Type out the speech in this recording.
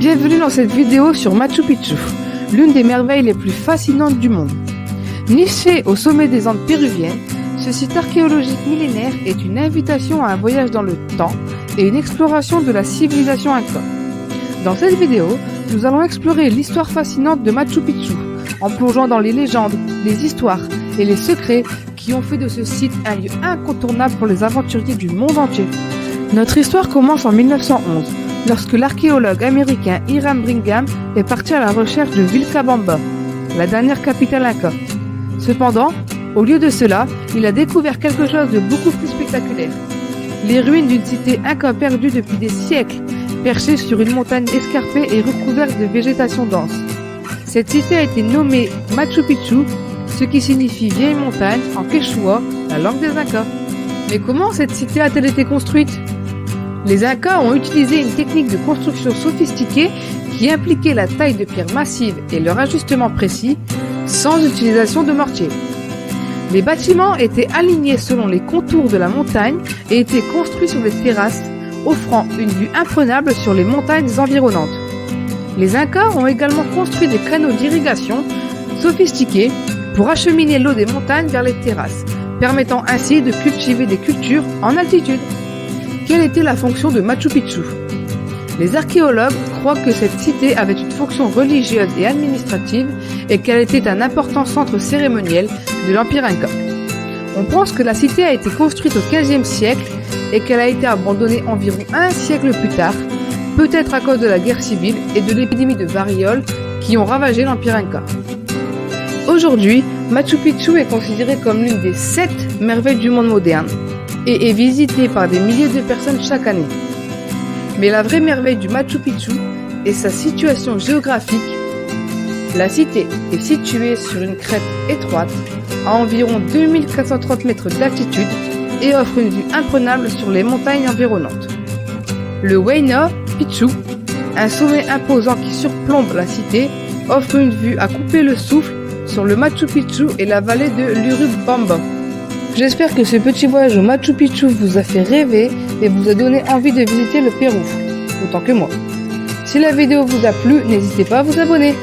Bienvenue dans cette vidéo sur Machu Picchu, l'une des merveilles les plus fascinantes du monde. Niché au sommet des Andes péruviennes, ce site archéologique millénaire est une invitation à un voyage dans le temps et une exploration de la civilisation inca. Dans cette vidéo, nous allons explorer l'histoire fascinante de Machu Picchu, en plongeant dans les légendes, les histoires et les secrets qui ont fait de ce site un lieu incontournable pour les aventuriers du monde entier. Notre histoire commence en 1911, lorsque l'archéologue américain Hiram Bingham est parti à la recherche de Vilcabamba, la dernière capitale inca. Cependant, au lieu de cela, il a découvert quelque chose de beaucoup plus spectaculaire. Les ruines d'une cité inca perdue depuis des siècles, perchée sur une montagne escarpée et recouverte de végétation dense. Cette cité a été nommée Machu Picchu, ce qui signifie vieille montagne en quechua, la langue des Incas. Mais comment cette cité a-t-elle été construite ? Les Incas ont utilisé une technique de construction sophistiquée qui impliquait la taille de pierres massives et leur ajustement précis, sans utilisation de mortier. Les bâtiments étaient alignés selon les contours de la montagne et étaient construits sur des terrasses, offrant une vue imprenable sur les montagnes environnantes. Les Incas ont également construit des canaux d'irrigation sophistiqués pour acheminer l'eau des montagnes vers les terrasses, permettant ainsi de cultiver des cultures en altitude. Quelle était la fonction de Machu Picchu ? Les archéologues croient que cette cité avait une fonction religieuse et administrative et qu'elle était un important centre cérémoniel de l'Empire Inca. On pense que la cité a été construite au XVe siècle et qu'elle a été abandonnée environ un siècle plus tard, peut-être à cause de la guerre civile et de l'épidémie de variole qui ont ravagé l'Empire Inca. Aujourd'hui, Machu Picchu est considéré comme l'une des 7 merveilles du monde moderne et est visitée par des milliers de personnes chaque année. Mais la vraie merveille du Machu Picchu est sa situation géographique. La cité est située sur une crête étroite, à environ 2430 mètres d'altitude et offre une vue imprenable sur les montagnes environnantes. Le Huayna Picchu, un sommet imposant qui surplombe la cité, offre une vue à couper le souffle sur le Machu Picchu et la vallée de l'Urubamba. J'espère que ce petit voyage au Machu Picchu vous a fait rêver et vous a donné envie de visiter le Pérou, autant que moi. Si la vidéo vous a plu, n'hésitez pas à vous abonner.